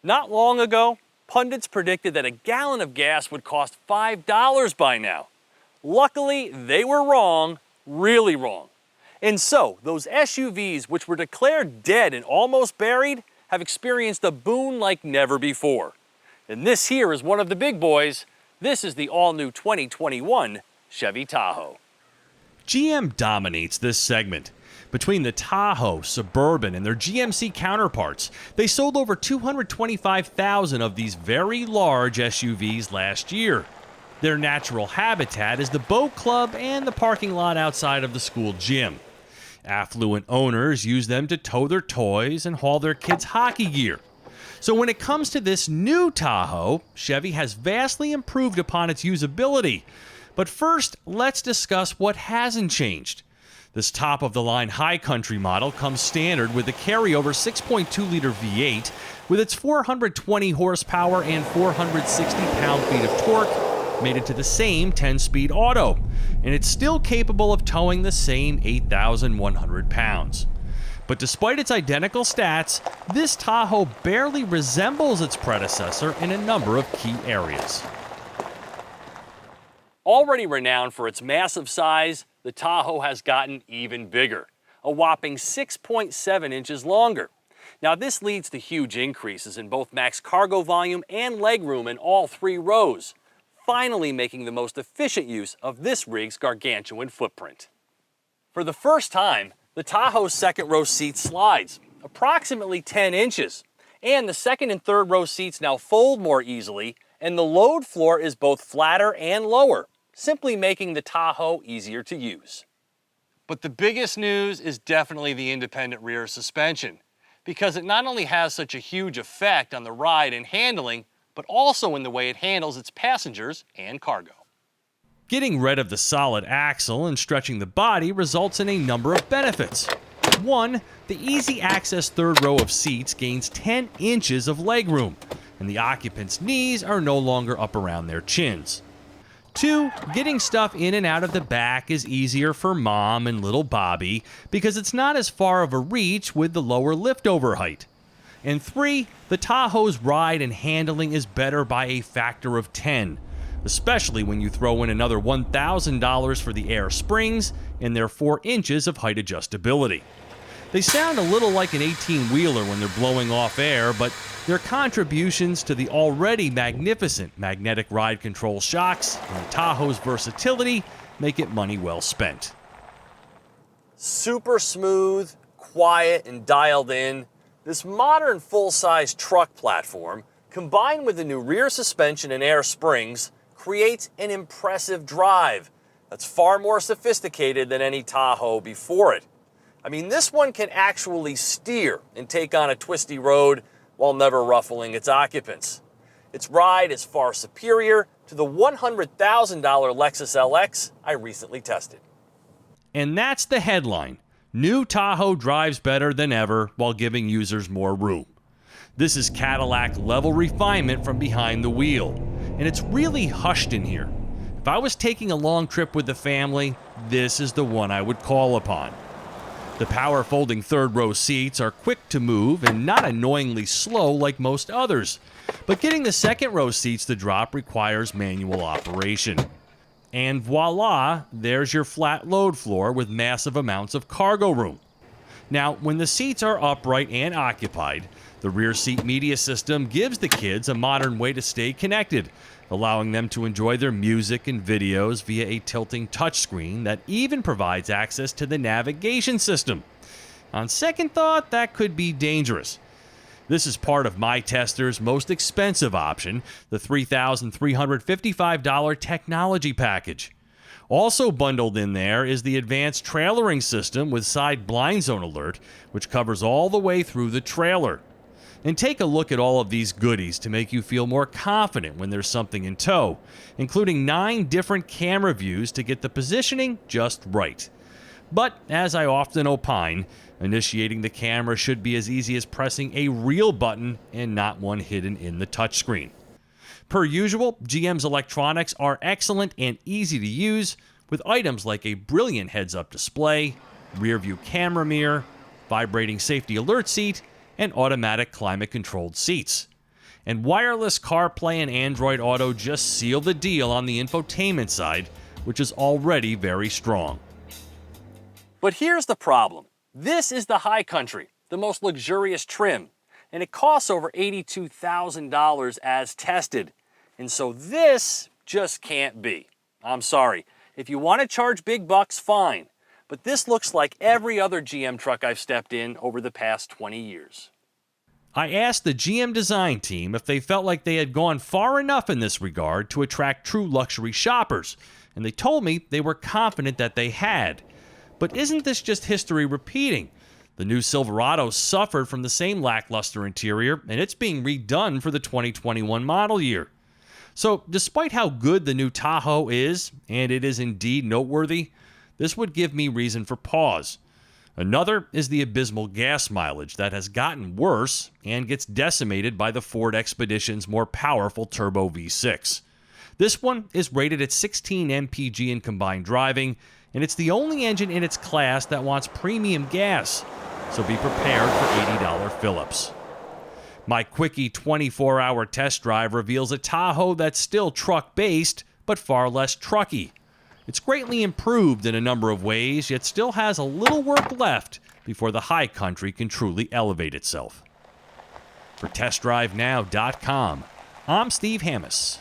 Not long ago, pundits predicted that a gallon of gas would cost $5 by now. Luckily, they were wrong, really wrong. And so, those SUVs which were declared dead and almost buried have experienced a boon like never before. And this here is one of the big boys. This is the all-new 2021 Chevy Tahoe. GM dominates this segment. Between the Tahoe, Suburban, and their GMC counterparts, they sold over 225,000 of these very large SUVs last year. Their natural habitat is the boat club and the parking lot outside of the school gym. Affluent owners use them to tow their toys and haul their kids' hockey gear. So when it comes to this new Tahoe, Chevy has vastly improved upon its usability. But first, let's discuss what hasn't changed. This top-of-the-line high country model comes standard with a carryover 6.2-liter V8 with its 420 horsepower and 460 pound-feet of torque made into the same 10-speed auto, and it's still capable of towing the same 8,100 pounds. But despite its identical stats, this Tahoe barely resembles its predecessor in a number of key areas. Already renowned for its massive size, the Tahoe has gotten even bigger, a whopping 6.7 inches longer. Now this leads to huge increases in both max cargo volume and legroom in all three rows, finally making the most efficient use of this rig's gargantuan footprint. For the first time, the Tahoe's second row seat slides, approximately 10 inches, and the second and third row seats now fold more easily, and the load floor is both flatter and lower, simply making the Tahoe easier to use. But the biggest news is definitely the independent rear suspension, because it not only has such a huge effect on the ride and handling, but also in the way it handles its passengers and cargo. Getting rid of the solid axle and stretching the body results in a number of benefits. 1. The easy access third row of seats gains 10 inches of legroom, and the occupants' knees are no longer up around their chins. 2. Getting stuff in and out of the back is easier for Mom and little Bobby because it's not as far of a reach with the lower liftover height. And 3. The Tahoe's ride and handling is better by a factor of 10, especially when you throw in another $1,000 for the air springs and their 4 inches of height adjustability. They sound a little like an 18-wheeler when they're blowing off air, but their contributions to the already magnificent magnetic ride control shocks and the Tahoe's versatility make it money well spent. Super smooth, quiet, and dialed in, this modern full-size truck platform, combined with the new rear suspension and air springs, creates an impressive drive that's far more sophisticated than any Tahoe before it. I mean, this one can actually steer and take on a twisty road while never ruffling its occupants. Its ride is far superior to the $100,000 Lexus LX I recently tested. And that's the headline. New Tahoe drives better than ever while giving users more room. This is Cadillac level refinement from behind the wheel, and it's really hushed in here. If I was taking a long trip with the family, this is the one I would call upon. The power folding third row seats are quick to move and not annoyingly slow like most others, but getting the second row seats to drop requires manual operation. And voila, there's your flat load floor with massive amounts of cargo room. Now, when the seats are upright and occupied, the rear seat media system gives the kids a modern way to stay connected, allowing them to enjoy their music and videos via a tilting touchscreen that even provides access to the navigation system. On second thought, that could be dangerous. This is part of my tester's most expensive option, the $3,355 technology package. Also bundled in there is the advanced trailering system with side blind zone alert, which covers all the way through the trailer. And take a look at all of these goodies to make you feel more confident when there's something in tow, including 9 different camera views to get the positioning just right. But, as I often opine, initiating the camera should be as easy as pressing a real button and not one hidden in the touchscreen. Per usual, GM's electronics are excellent and easy to use, with items like a brilliant heads-up display, rear-view camera mirror, vibrating safety alert seat, and automatic climate-controlled seats. And wireless CarPlay and Android Auto just seal the deal on the infotainment side, which is already very strong. But here's the problem. This is the High Country, the most luxurious trim, and it costs over $82,000 as tested. And so this just can't be. I'm sorry. If you want to charge big bucks, fine. But this looks like every other GM truck I've stepped in over the past 20 years. I asked the GM design team if they felt like they had gone far enough in this regard to attract true luxury shoppers, and they told me they were confident that they had. But isn't this just history repeating? The new Silverado suffered from the same lackluster interior, and it's being redone for the 2021 model year. So, despite how good the new Tahoe is, and it is indeed noteworthy, this would give me reason for pause. Another is the abysmal gas mileage that has gotten worse and gets decimated by the Ford Expedition's more powerful turbo V6. This one is rated at 16 mpg in combined driving, and it's the only engine in its class that wants premium gas, so be prepared for $80 fill-ups. My quickie 24-hour test drive reveals a Tahoe that's still truck-based, but far less trucky. It's greatly improved in a number of ways, yet still has a little work left before the High Country can truly elevate itself. For TestDriveNow.com, I'm Steve Hammis.